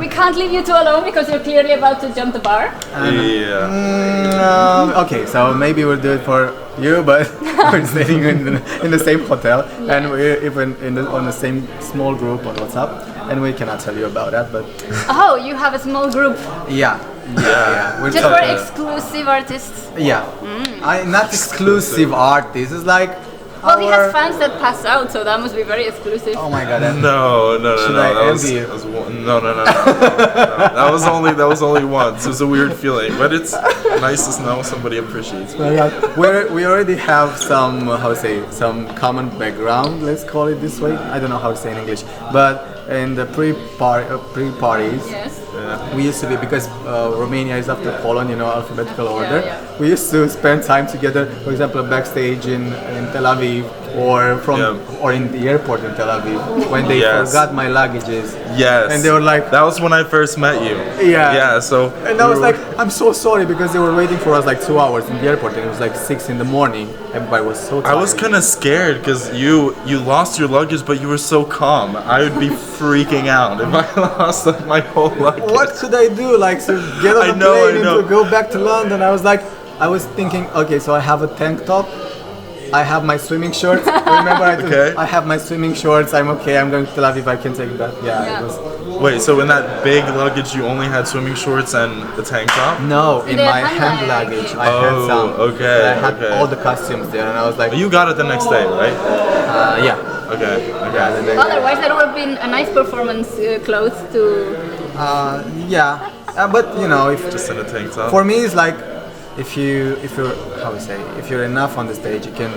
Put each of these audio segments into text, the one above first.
we can't leave you two alone because you're clearly about to jump the bar. Okay, so maybe we'll do it for you, but we're staying in the same hotel, and we're even on the same small group on WhatsApp, and we cannot tell you about that. But oh, you have a small group. Yeah. We're just for exclusive artists. Yeah, not exclusive artists. It's like. Well, he has fans that pass out, so that must be very exclusive. Oh my god! No. That was only once. It was a weird feeling, but it's nice to know somebody appreciates me. We already have some some common background. Let's call it this way. I don't know how to say in English, but in the pre-parties, yes. We used to be, because Romania is after Poland, alphabetical order. We used to spend time together. For example, backstage in Tel Aviv, or in the airport in Tel Aviv, when they forgot my luggages. Yes. And they were like, that was when I first met you. Yeah. So. And I was like, I'm so sorry, because they were waiting for us like 2 hours in the airport, and it was like 6 in the morning. Everybody was so tired. I was kind of scared because you lost your luggage, but you were so calm. I would be freaking out if I lost my whole luggage. What could I do? Like, to get on a plane and to go back to London? I was thinking, okay, so I have a tank top, I have my swimming shorts. Remember, I have my swimming shorts. I'm okay. I'm going to Tel Aviv. I can take it back. It was. Wait, so in that big luggage, you only had swimming shorts and the tank top? No, in my hand luggage, I had some. Okay. I had all the costumes there, and I was like. But you got it the next day, right? Yeah. Okay. Otherwise, that would have been a nice performance clothes to. But if just in a tank top. For me, it's like. If you're enough on the stage, you can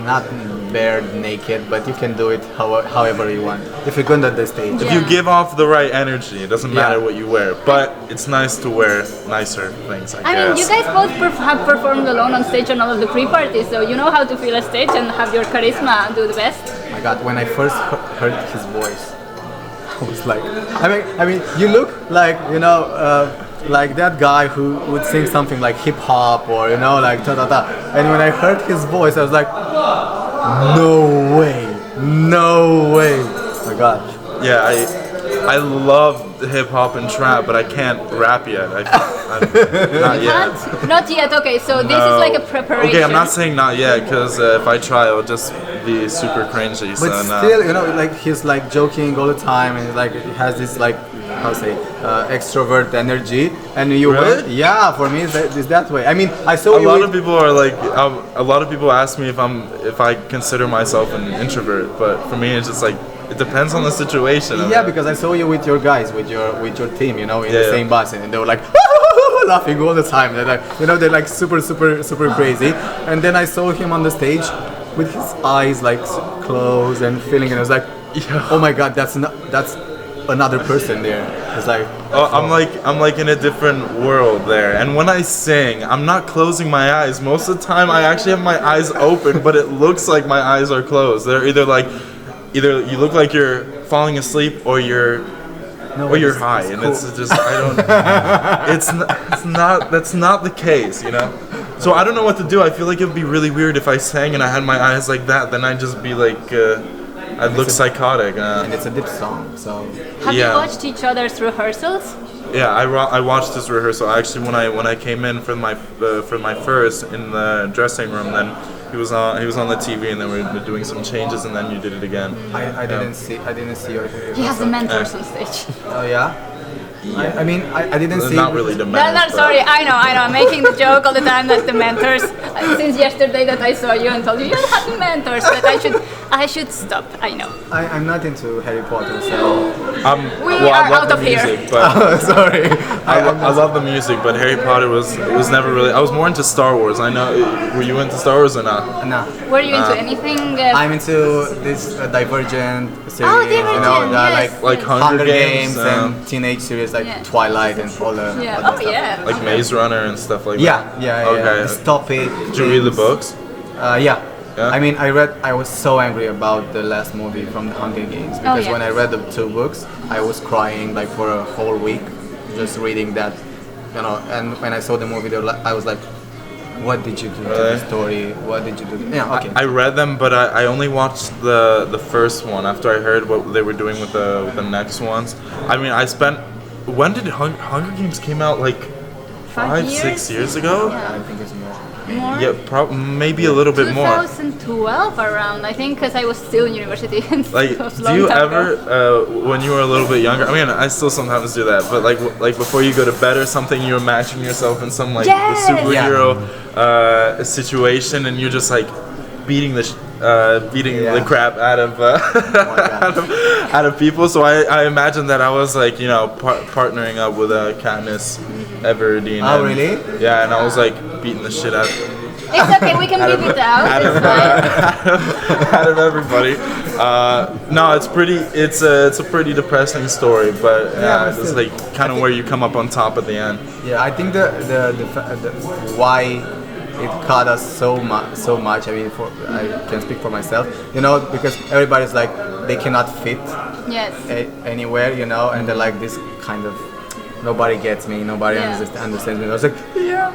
not bare naked, but you can do it however you want. If you're good at the stage, if you give off the right energy, it doesn't matter what you wear. But it's nice to wear nicer things, I guess. I mean, you guys both have performed alone on stage on all of the pre-parties, so you know how to feel a stage and have your charisma do the best. Oh my God, when I first heard his voice, I was like, I mean, you look like like that guy who would sing something like hip hop or like ta ta ta. And when I heard his voice, I was like, no way. Oh my God. Yeah, I love hip hop and trap, but I can't rap yet. Not yet. Not yet. Okay, so this is like a preparation. Okay, I'm not saying not yet, because if I try, it'll just be super cringy. But still, like he's like joking all the time, and like he has this like extrovert energy, and you for me it's that way. I mean, I saw a lot of people are like a lot of people ask me if I consider myself an introvert, but for me it's just like it depends on the situation. Because I saw you with your guys, with your team, in the same bus, and they were like laughing all the time. They're like, they're like super crazy. And then I saw him on the stage with his eyes like closed and feeling, and I was like, oh my God, that's another person there. It's like I'm like in a different world there. And when I sing, I'm not closing my eyes. Most of the time I actually have my eyes open, but it looks like my eyes are closed. They're either you look like you're falling asleep or you're high, and cool. It's just that's not the case, So I don't know what to do. I feel like it would be really weird if I sang and I had my eyes like that. Then I'd just be like, I'd look psychotic. And it's a dip song, so. Have you watched each other's rehearsals? Yeah, I watched this rehearsal. Actually, when I came in for my first in the dressing room, then he was on the TV, and then we were doing some changes, and then you did it again. I didn't see your. He has the mentors on stage. Oh yeah. I mean, I didn't see. Not really the mentors. No, sorry, I know. I'm making the joke all the time that the mentors. Since yesterday that I saw you and told you don't have mentors, that I should stop. I know. I'm not into Harry Potter, so. We are out of here. But sorry. I love the music, but Harry Potter was never really. I was more into Star Wars. I know. Were you into Star Wars or not? No. Were you into anything? I'm into this Divergent series. Oh, Divergent, like Hunger Games and teenage series like Twilight and all the other stuff. Like Maze Runner and stuff like that. Yeah. Okay. Dystopic. Did you read the books? Yeah. I mean, I was so angry about the last movie from the Hunger Games, because when I read the 2 books, I was crying like for a whole week just reading that, and when I saw the movie, I was like, What did you do to the story? What did you do? Yeah, okay. I read them, but I only watched the first one after I heard what they were doing with the next ones. I mean, I spent. When did Hunger Games came out? Like 5-6 years ago? I think it's more. More? Yeah, maybe a little bit more. 2012 around, I think, because I was still in university. And Like, do you ever, when you were a little bit younger? I mean, I still sometimes do that, but like before you go to bed or something, you imagine yourself in some like Yes! superhero situation, and you're just like beating the crap out of out of people. So I imagine that I was like, you know, partnering up with Katniss Everdeen. Oh, really? Yeah, and I was like beating the shit out. It's okay, we can beat it out. It's fine. Out of everybody. No, it's pretty. It's a pretty depressing story, but yeah, it's like kind of where you come up on top at the end. Yeah, I think the why it caught us so much. I mean, I can speak for myself, you know, because everybody's like they cannot fit Yes. anywhere, you know, and they're like this kind of nobody gets me, nobody understands me. I was like, yeah,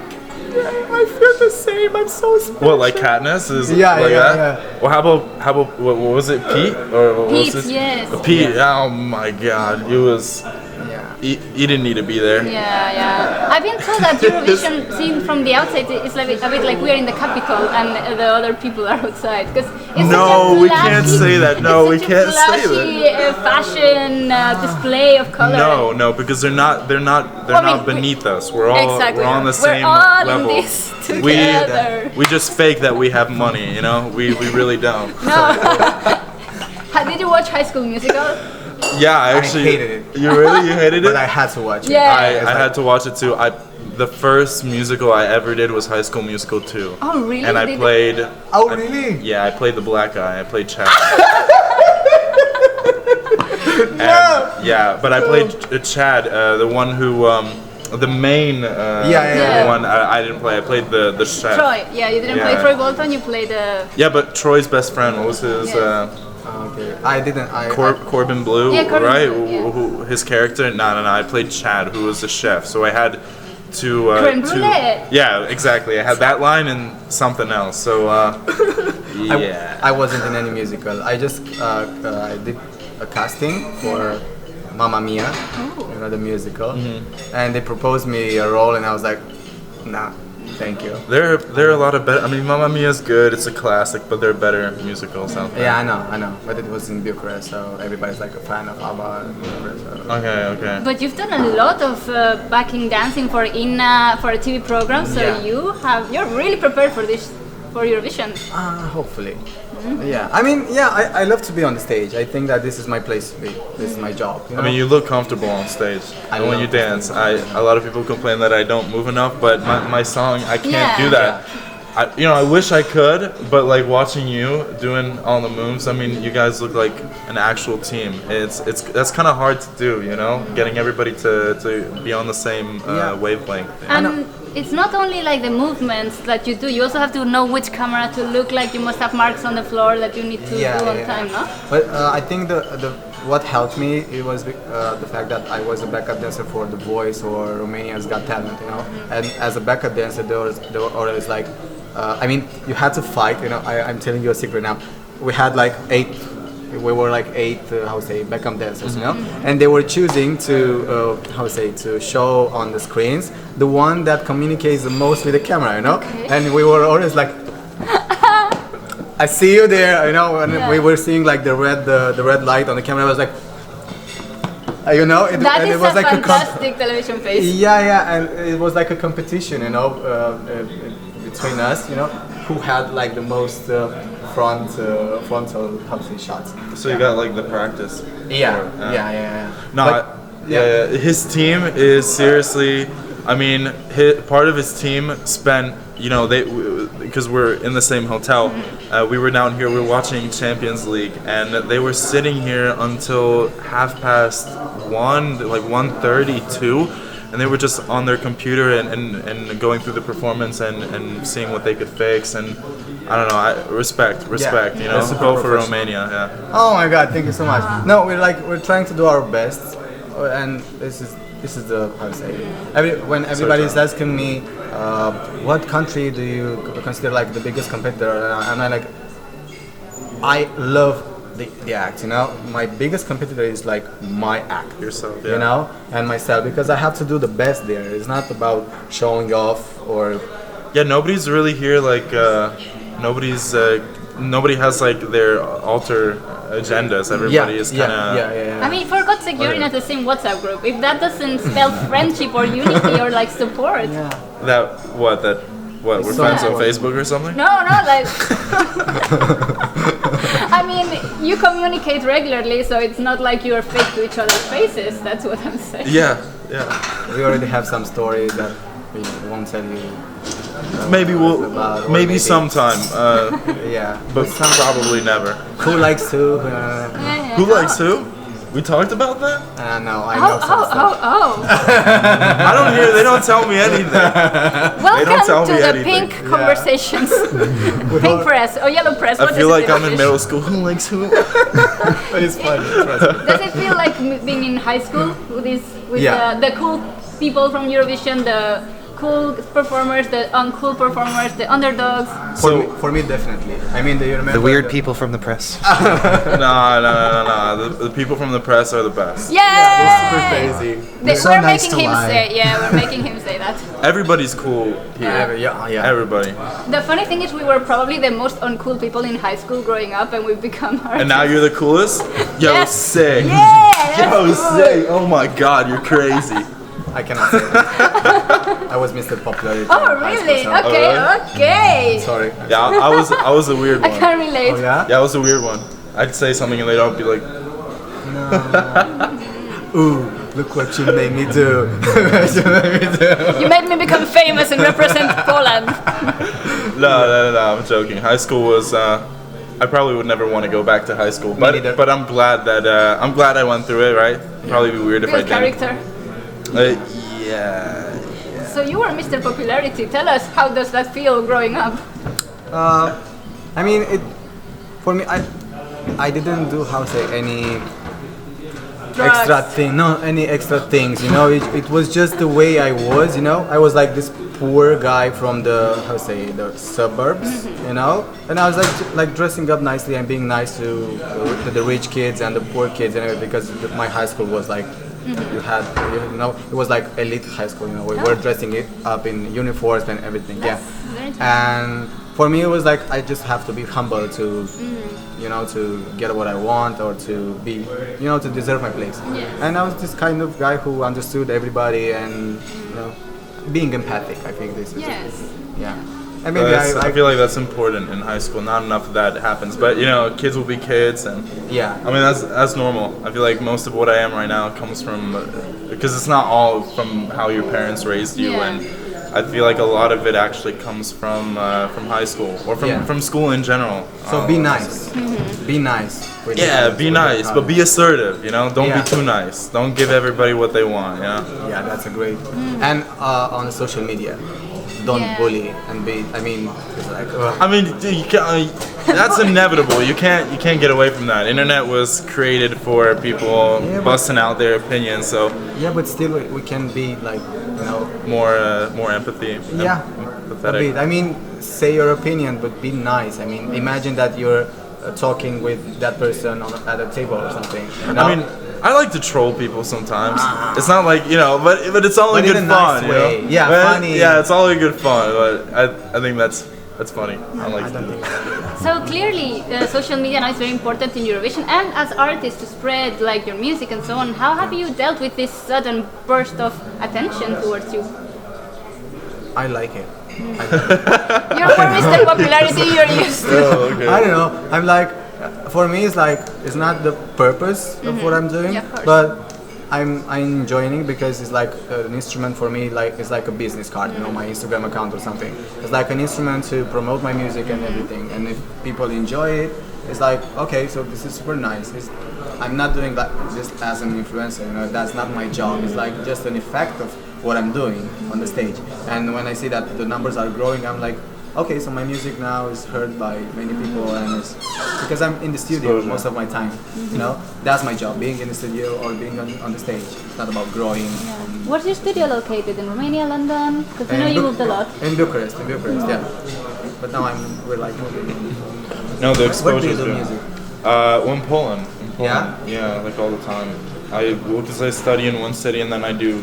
I feel the same. I'm so special. What, like Katniss is Yeah, like yeah, that? yeah. Well, how about what was it, Pete or what Pete, was this? yes. Pete. Oh my God, he was. Yeah. He didn't need to be there. Yeah. I've been told that Eurovision seen from the outside is like a bit like we're in the Capitol and the other people are outside. Because it's No, such a we flashy, can't say that. No, we it's such can't a say flashy, fashion display of color. No, because they're not Well, I mean, beneath us. We're all Exactly. we're on the We're same all level. in this together. We just fake that we have money, you know. We really don't. No. Did you watch High School Musical? Yeah, I actually hated it. You hated it? But I had to watch it. Yeah. I had to watch it too. The first musical I ever did was High School Musical 2. Oh, really? And I Did played. Oh, really? Yeah, I played the black guy. I played Chad. Yeah, but I played Chad, the one who, the main Yeah. one. I didn't play. I played the chef. Troy. Yeah, you didn't play Yeah. Troy Bolton, you played the... Yeah, but Troy's best friend. What was his? Yes. Okay. I didn't. Corbin Blue, Yeah, Corbin right? Blue, yeah. Who, his character? No. I played Chad, who was the chef. So I had to. Creme brulee. Yeah, exactly. I had that line and something else. So yeah. I wasn't in any musical. I just I did a casting for Mamma Mia, you know, the musical, and they proposed me a role, and I was like, nah, thank you. There are a lot of better. I mean, Mamma Mia's good. It's a classic, but there are better musicals out there. Yeah, I know, but it was in Bucharest, so everybody's like a fan of ABBA in Bucharest. So. Okay. But you've done a lot of backing dancing for a TV program, so Yeah. you're really prepared for this, for Eurovision. Hopefully. Yeah, I mean, I love to be on the stage. I think that this is my place to be. This is my job. You know? I mean, you look comfortable on stage. I And when you love dance, a lot of people complain that I don't move enough, but my song, I can't do that. I wish I could, but like watching you doing all the moves, I mean, you guys look like an actual team. That's kind of hard to do, you know, getting everybody to be on the same wavelength. And it's not only like the movements that you do, you also have to know which camera to look like. You must have marks on the floor that you need to do on time, no? But I think what helped me it was the fact that I was a backup dancer for The Voice or Romania's Got Talent, you know. And as a backup dancer, there were always like, I mean, you had to fight. You know, I'm telling you a secret now. We had like eight backup dancers, you know, and they were choosing to to show on the screens the one that communicates the most with the camera, you know. Okay. And we were always like, I see you there, you know, and we were seeing like the red light on the camera. I was like, you know, That is was a like fantastic television face. yeah, and it was like a competition, you know, between us, you know, who had like the most frontal shots. So you got like the practice. Yeah. No, his team is seriously. I mean, part of his team spent. You know, because we're in the same hotel. We were down here. We were watching Champions League, and they were sitting here until 1:30, like 1:32. And they were just on their computer and going through the performance and seeing what they could fix, and I don't know, respect, you know, go for Romania, yeah. Oh my God, thank you so much. No, we're trying to do our best, and this is the how to say it. When everybody is asking me what country do you consider like the biggest competitor, and I like I love the act, you know. My biggest competitor is like my act, Yourself, yeah. you know, and myself, because I have to do the best there. It's not about showing off or Yeah, nobody's really here like nobody has like their alter agendas. Everybody is kind of. Yeah. I mean, for God's sake, you're in the same WhatsApp group. If that doesn't spell friendship or unity or like support. What, we're So friends on important. Facebook or something? No, like. I mean, you communicate regularly, so it's not like you're fake to each other's faces. That's what I'm saying. Yeah. We already have some stories that we won't tell you. Maybe about, or maybe sometime, Yeah. but probably never. Who likes to? Who likes who? We talked about that? No, I know some stuff. I don't hear. They don't tell me anything. Welcome tell to me the anything. pink conversations. Pink press or yellow press. I feel like I'm in middle school. Who likes who? It's funny. Trust me. Does it feel like being in high school with the cool people from Eurovision, the cool performers, the uncool performers, the underdogs? For me, definitely. I mean, do you remember The weird people from the press. No. The people from the press are the best. Yeah, super crazy. We're making him say. Yeah, we're making him say that. Everybody's cool here. Yeah. Everybody. The funny thing is, we were probably the most uncool people in high school growing up, and we've become artists. And now you're the coolest? Yo, Yes. sick. Yeah, Yo, that's cool. sick. Oh my god, you're crazy. I cannot say that. I was Mr. Popularity. Oh, in high school, really? so- Okay, really? okay. Sorry. Yeah, I was a weird I one. can relate. Oh yeah? Yeah, I was a weird one. I'd say something and they'd all be like, Ooh, look what you made me do. You made me become famous and represent Poland. no, I'm joking. High school was, I probably would never want to go back to high school. neither. But I'm glad that, I went through it, right? Probably be weird if I Good didn't. character. Yeah. So you were Mr. Popularity. Tell us, how does that feel growing up? I mean, for me, I didn't do any Drugs. extra thing, any extra things, you know. It was just the way I was, you know. I was like this poor guy from the the suburbs, you know. And I was like dressing up nicely and being nice to the rich kids and the poor kids, and everything, because my high school was like. You know, it was like elite high school. You know, we were dressing it up in uniforms and everything. That's very interesting. And for me, it was like I just have to be humble to, you know, to get what I want or to be, you know, to deserve my place. Yes. And I was this kind of guy who understood everybody and, you know, being empathic. I think this is. Yes. Yeah. And maybe I feel like that's important in high school. Not enough of that happens, but you know, kids will be kids, and yeah. I mean that's normal. I feel like most of what I am right now comes from because it's not all from how your parents raised you, Yeah. and I feel like a lot of it actually comes from high school or from school in general. So be nice. Be nice. with Yeah, others, be with nice, others. but be assertive. You know, don't Yeah. be too nice. Don't give everybody what they want. You know. Yeah, that's a great. And on social media, don't Yeah. bully and be. I mean, it's like. I mean, dude, you can't. That's inevitable. You can't get away from that. Internet was created for people but- busting out their opinions, so Yeah, but still we can be like, you know. more empathy. Yeah. A Empathetic. bit. I mean, say your opinion, but be nice. I mean, imagine that you're talking with that person at a table or something. You know? I mean, I like to troll people sometimes. It's not like, you know, but it's all in But in good a nice fun. You way. know? Yeah, But, funny. Yeah, it's all in good fun. But I think that's funny. I like I to don't do think. that. So clearly, social media now is very important in Eurovision, and as artists to spread like your music and so on. How have you dealt with this sudden burst of attention towards you? I like it. You're more Mr. Popularity. You're used to. Oh, okay. I don't know. I'm like, for me, it's not the purpose of what I'm doing, Yeah, of course. but I'm enjoying it because it's like an instrument for me. Like it's like a business card, you know, my Instagram account or something. It's like an instrument to promote my music and everything. And if people enjoy it, it's like okay, so this is super nice. I'm not doing that just as an influencer. You know, that's not my job. It's like just an effect of what I'm doing on the stage. And when I see that the numbers are growing, I'm like, okay, so my music now is heard by many people, and it's because I'm in the studio Exposure. most of my time. You know, that's my job, being in the studio or being on the stage. It's not about growing. Where's your studio located? In Romania, London? Because I know And you moved a lot. In Bucharest, yeah. But now we're like moving. No, the Where exposure do you is do good. music? In Poland. Yeah? Yeah, like all the time. Because I study in one city and then I do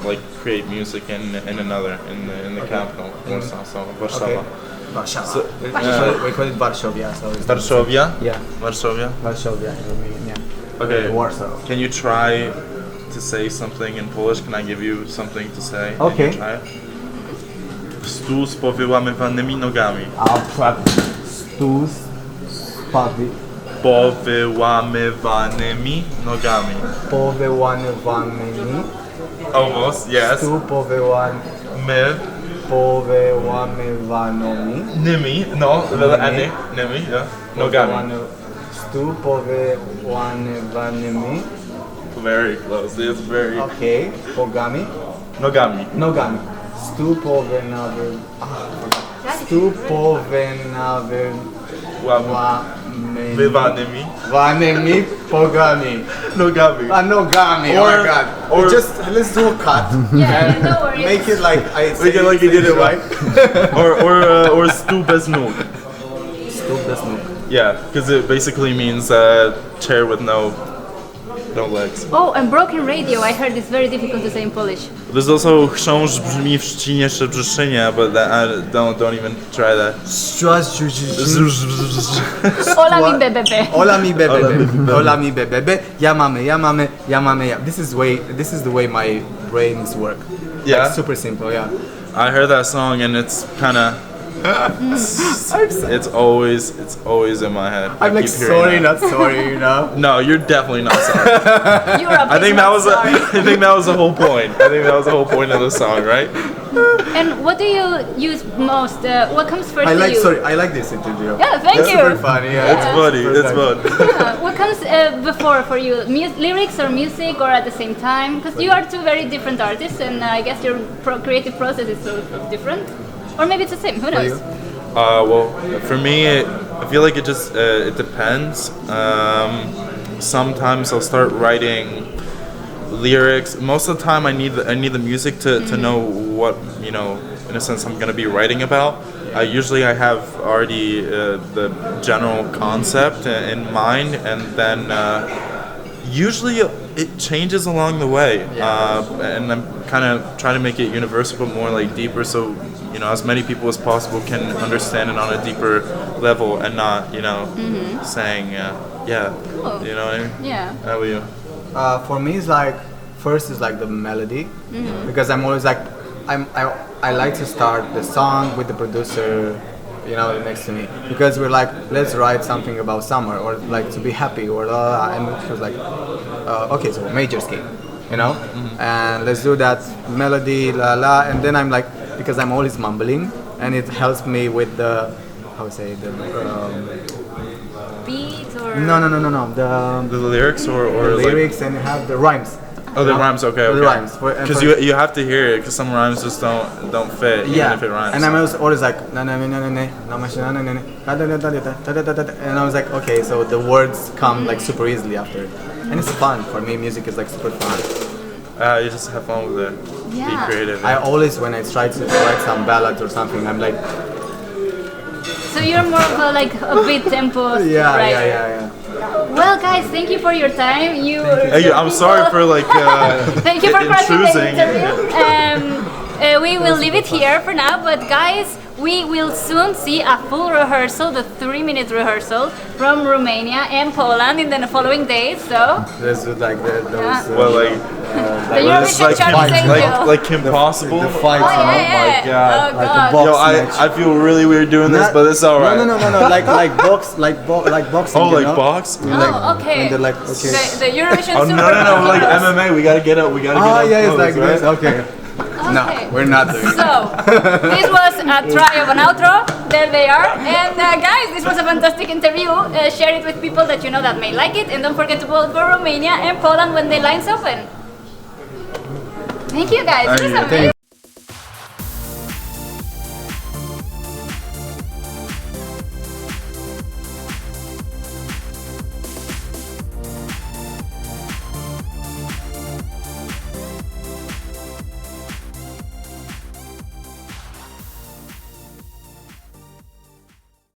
like create music in another in the capital, Warsaw, so Warsaw. Okay. Warszawa. So, We call it Varsovia. So it's Varsovia. Yeah. Varsovia. Varsovia in Romanian, yeah. Okay. Warsaw. Can you try to say something in Polish? Can I give you something to say? Okay. Can you try it? Stół z powyłamywanymi nogami. A stół spawi Powyłamywanymi nogami. powyłamywanymi. Almost, yes. Stół powyłamywanymi. Nymi, no, any, nymi, yeah. Nogami. Stół powyłamywanymi. Very close, it's very... Okej, pogami. Nogami. Nogami. Stół powyłamywanymi. Stół Wywanymi. Wanymi pogami. Nogami. Nogami. Oh my god. Or Just let's do a cut. Yeah, no worries. Make it like I We can like you did it right. or stół bez nóg. Stół bez nóg. Yeah, because it basically means chair with no legs. Oh, and broken radio. I heard it's very difficult to say in Polish. There's also chrząszcz brzmi w trzcinie Szczebrzeszynie, but don't even try that. Ola mi bebebe. Ola mi bebebe. Ola mi bebebe. Ja mamy. This is the way my brains work. Yeah? Like, super simple, yeah. I heard that song and it's kind of it's always in my head. I'm like keep hearing sorry, that. not sorry, you know. No, you're definitely not sorry. You're a I think bit sorry. I think that was the whole point. I think that was the whole point of the song, right? And what do you use most? What comes first to you? I like this interview. Yeah, thank That's you. super funny, yeah. It's funny. Super It's funny. fun. What comes before for you? Lyrics or music, or at the same time? Because you are two very different artists, and I guess your creative process is sort of different. Or maybe it's the same. Who knows? you? Well, for me, I feel like it just it depends. Sometimes I'll start writing lyrics. Most of the time, I need the music to know what, you know, in a sense I'm gonna be writing about. Usually I have already the general concept in mind, and then usually it changes along the way. And I'm kind of trying to make it universal, but more like deeper, so you know, as many people as possible can understand it on a deeper level, and not, you know, saying, yeah, you know what I mean? Yeah. How about you? For me, it's like first is like the melody, because I'm always like I like to start the song with the producer, you know, next to me, because we're like, let's write something about summer, or like to be happy, or and it was like, okay, so major scale, you know, and let's do that melody, la la, and then I'm like, because I'm always mumbling, and it helps me with the, how to say, the Beat or The lyrics or the like, lyrics, and you have the rhymes. oh, the rhymes, okay, The okay. rhymes. Because you have to hear it, because some rhymes just don't fit, even if it rhymes. and I'm always like and I was like, okay, so the words come like super easily after, and it's fun for me. Music is like super fun. You just have fun with it. Yeah. Be creative. I always, when I try to write some ballads or something, I'm like, So you're more of a beat tempo writer. yeah. Well, guys, thank you for your time. Hey, I'm sorry for like Thank you for crashing the intruding. interview. We will leave it here for now, but guys, we will soon see a full rehearsal, the 3-minute rehearsal from Romania and Poland in the following days. So There's like those. Well, like, the well, it's Eurovision like Champions Angel. like Kim Possible. The fights, Oh you know, yeah! my God. Oh like the god! box Yo, match. I feel really weird doing this, but it's alright. No, like boxing. Oh, you like know? box? Oh, okay. And they're like, okay. The Eurovision Oh, Super no, like Contest. MMA. We gotta get up. We gotta get Oh up. yeah, it's close, like right? this. Okay. No, Okay. we're not doing it. So, this was a try of an outro. There they are. And guys, this was a fantastic interview. Share it with people that you know that may like it. And don't forget to vote for Romania and Poland when the lines open. Thank you guys. It was Thank you. amazing.